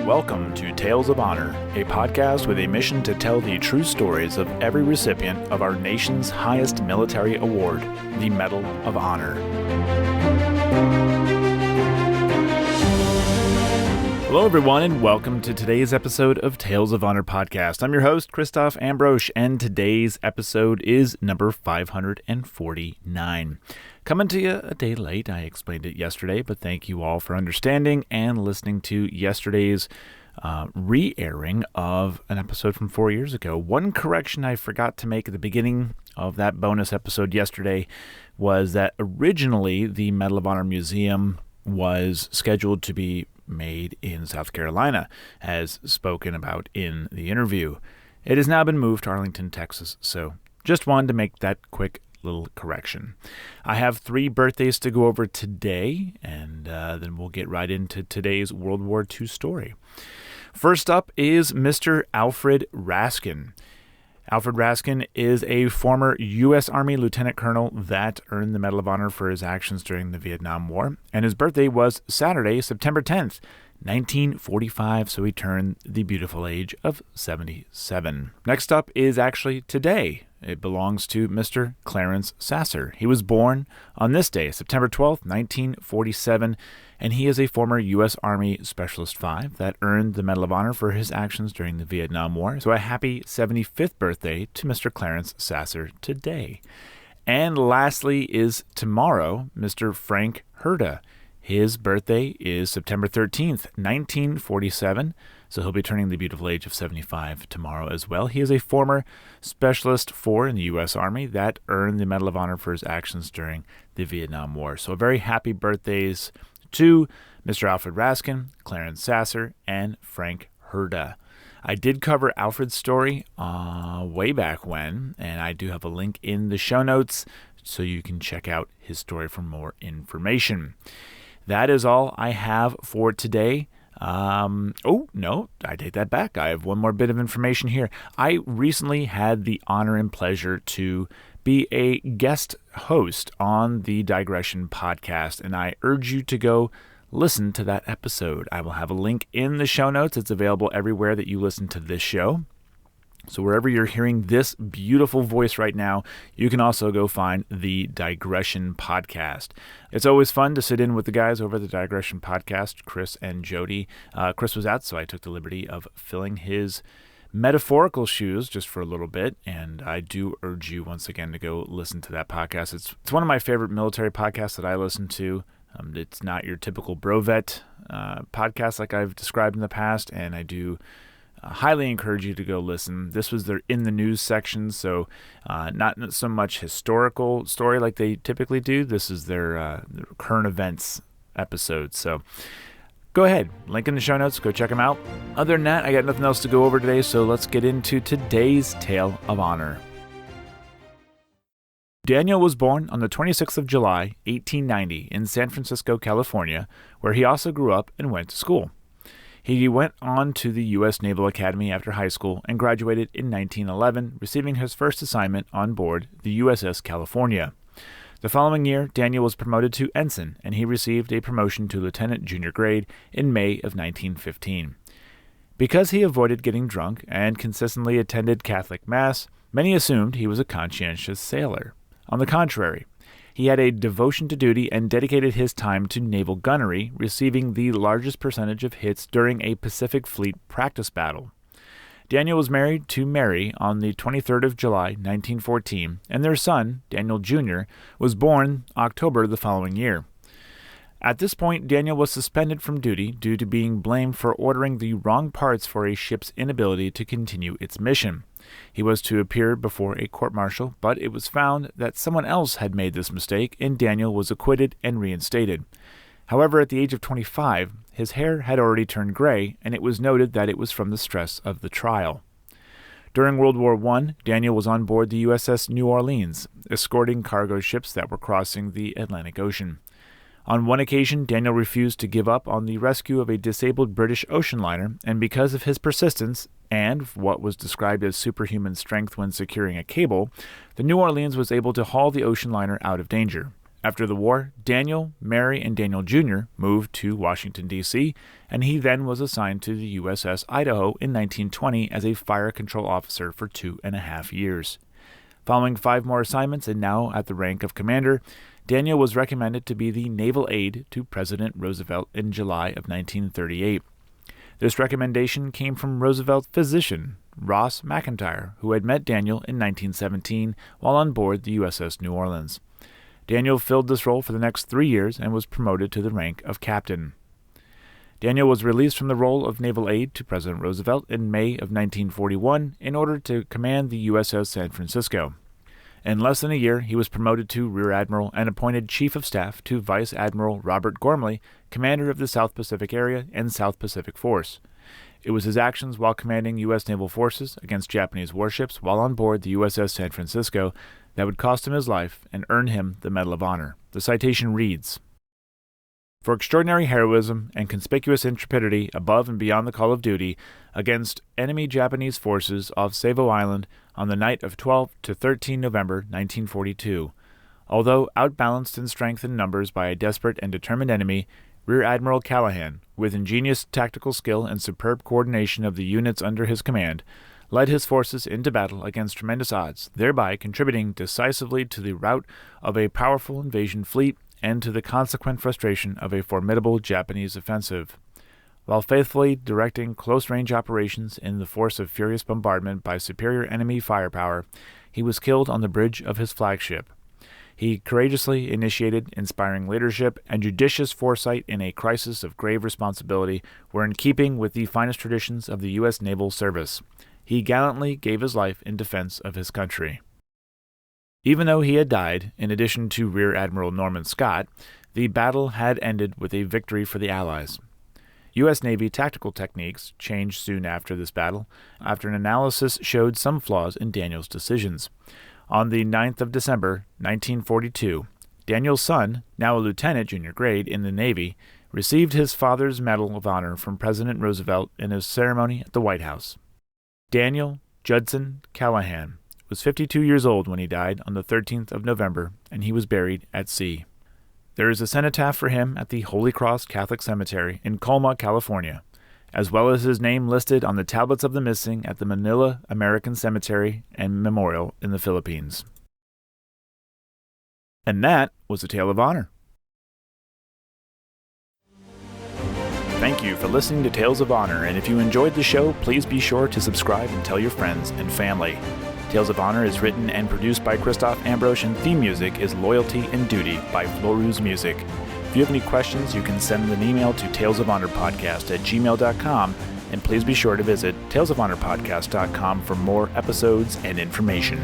Welcome to Tales of Honor, a podcast with a mission to tell the true stories of every recipient of our nation's highest military award, the Medal of Honor. Hello, everyone, and welcome to today's episode of Tales of Honor podcast. I'm your host, Christoph Ambrosch, and today's episode is number 549. Coming to you a day late. I explained it yesterday, but thank you all for understanding and listening to yesterday's re-airing of an episode from 4 years ago. One correction I forgot to make at the beginning of that bonus episode yesterday was that originally the Medal of Honor Museum was scheduled to be made in South Carolina, as spoken about in the interview. It has now been moved to Arlington, Texas, so just wanted to make that quick little correction. I have 3 birthdays to go over today, and then we'll get right into today's World War II story. First up is Mr. Alfred Raskin. Alfred Raskin is a former U.S. Army Lieutenant Colonel that earned the Medal of Honor for his actions during the Vietnam War, and his birthday was Saturday, September 10th, 1945, so he turned the beautiful age of 77. Next up is actually today. It belongs to Mr. Clarence Sasser. He was born on this day, September 12th, 1947, and he is a former U.S. Army Specialist 5 that earned the Medal of Honor for his actions during the Vietnam War. So a happy 75th birthday to Mr. Clarence Sasser today. And lastly is tomorrow, Mr. Frank Herta. His birthday is September 13th, 1947, so he'll be turning the beautiful age of 75 tomorrow as well. He is a former Specialist 4 in the U.S. Army that earned the Medal of Honor for his actions during the Vietnam War. So very happy birthdays to Mr. Alfred Raskin, Clarence Sasser, and Frank Herta. I did cover Alfred's story way back when, and I do have a link in the show notes so you can check out his story for more information. That is all I have for today. Oh, no, I take that back. I have one more bit of information here. I recently had the honor and pleasure to be a guest host on the Digression podcast, and I urge you to go listen to that episode. I will have a link in the show notes. It's available everywhere that you listen to this show. So wherever you're hearing this beautiful voice right now, you can also go find the Digression podcast. It's always fun to sit in with the guys over the Digression podcast, Chris and Jody. Chris was out, so I took the liberty of filling his metaphorical shoes just for a little bit, and I do urge you once again to go listen to that podcast. It's one of my favorite military podcasts that I listen to. It's not your typical brovet podcast like I've described in the past, and I do highly encourage you to go listen. This was their in the news section, so not so much historical story like they typically do. This is their current events episode. So go ahead, link in the show notes, go check them out. Other than that, I got nothing else to go over today, so let's get into today's Tale of Honor. Daniel was born on the 26th of July, 1890 in San Francisco, California, where he also grew up and went to school. He went on to the U.S. Naval Academy after high school and graduated in 1911, receiving his first assignment on board the USS California. The following year, Daniel was promoted to ensign, and he received a promotion to lieutenant junior grade in May of 1915. Because he avoided getting drunk and consistently attended Catholic Mass, many assumed he was a conscientious sailor. On the contrary, he had a devotion to duty and dedicated his time to naval gunnery, receiving the largest percentage of hits during a Pacific Fleet practice battle. Daniel was married to Mary on the 23rd of July, 1914, and their son, Daniel Jr., was born October the following year. At this point, Daniel was suspended from duty due to being blamed for ordering the wrong parts for a ship's inability to continue its mission. He was to appear before a court-martial, but it was found that someone else had made this mistake, and Daniel was acquitted and reinstated. However, at the age of 25, his hair had already turned gray, and it was noted that it was from the stress of the trial. During World War I, Daniel was on board the USS New Orleans, escorting cargo ships that were crossing the Atlantic Ocean. On one occasion, Daniel refused to give up on the rescue of a disabled British ocean liner, and because of his persistence and what was described as superhuman strength when securing a cable, the New Orleans was able to haul the ocean liner out of danger. After the war, Daniel, Mary, and Daniel Jr. moved to Washington, D.C., and he then was assigned to the USS Idaho in 1920 as a fire control officer for 2.5 years. Following 5 more assignments and now at the rank of commander, Daniel was recommended to be the naval aide to President Roosevelt in July of 1938. This recommendation came from Roosevelt's physician, Ross McIntyre, who had met Daniel in 1917 while on board the USS New Orleans. Daniel filled this role for the next 3 years and was promoted to the rank of captain. Daniel was released from the role of naval aide to President Roosevelt in May of 1941 in order to command the USS San Francisco. In less than a year, he was promoted to Rear Admiral and appointed Chief of Staff to Vice Admiral Robert Gormley, commander of the South Pacific Area and South Pacific Force. It was his actions while commanding U.S. naval forces against Japanese warships while on board the USS San Francisco that would cost him his life and earn him the Medal of Honor. The citation reads, "For extraordinary heroism and conspicuous intrepidity above and beyond the call of duty against enemy Japanese forces off Savo Island on the night of 12 to 13 November 1942. Although outbalanced in strength and numbers by a desperate and determined enemy, Rear Admiral Callaghan, with ingenious tactical skill and superb coordination of the units under his command, led his forces into battle against tremendous odds, thereby contributing decisively to the rout of a powerful invasion fleet and to the consequent frustration of a formidable Japanese offensive. While faithfully directing close-range operations in the force of furious bombardment by superior enemy firepower, he was killed on the bridge of his flagship. He courageously initiated inspiring leadership and judicious foresight in a crisis of grave responsibility were in keeping with the finest traditions of the U.S. Naval Service. He gallantly gave his life in defense of his country." Even though he had died, in addition to Rear Admiral Norman Scott, the battle had ended with a victory for the Allies. U.S. Navy tactical techniques changed soon after this battle, after an analysis showed some flaws in Daniel's decisions. On the 9th of December, 1942, Daniel's son, now a lieutenant junior grade in the Navy, received his father's Medal of Honor from President Roosevelt in a ceremony at the White House. Daniel Judson Callaghan was 52 years old when he died on the 13th of November, and he was buried at sea. There is a cenotaph for him at the Holy Cross Catholic Cemetery in Colma, California, as well as his name listed on the tablets of the missing at the Manila American Cemetery and Memorial in the Philippines. And that was a Tale of Honor. Thank you for listening to Tales of Honor, and if you enjoyed the show, please be sure to subscribe and tell your friends and family. Tales of Honor is written and produced by Christoph Ambrosch, and theme music is Loyalty and Duty by Floruz Music. If you have any questions, you can send an email to talesofhonorpodcast@gmail.com, and please be sure to visit talesofhonorpodcast.com for more episodes and information.